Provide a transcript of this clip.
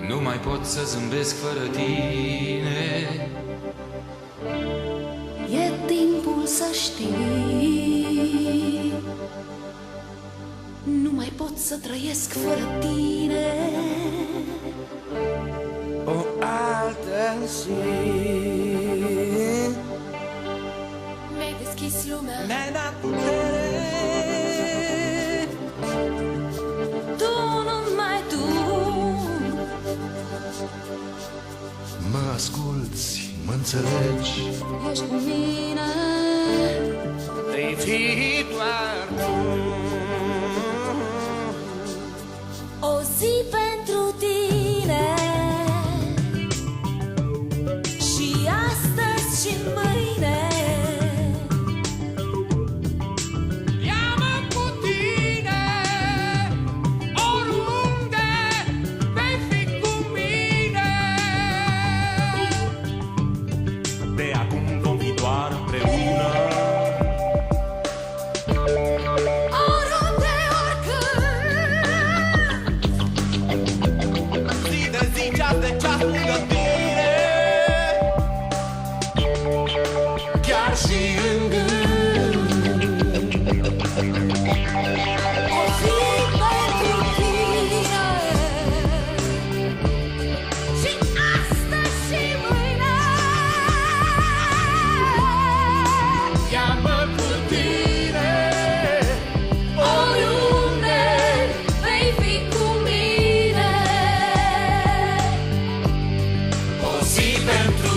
Nu mai pot să zâmbesc fără tine. E timpul să știi, nu mai pot să trăiesc fără tine. O altă zi Mi-ai deschis lumea, mi-ai dat putere. tu, numai tu. Mă asculți, mă înțelegi. Ești cu mine, Vei fi doar tu. o zi pentru tine. Și astăzi și mâine. Ia-mă cu tine, oriunde vei fi cu mine. De acum vom fi doar împreună. Oriunde, oricând. Zi de zi, ceas de ceas lângă tine. Chiar și în gând. O zi pentru tine. Și astăzi și mâine. Ia-mă cu tine, Oriunde vei fi cu mine. o zi pentru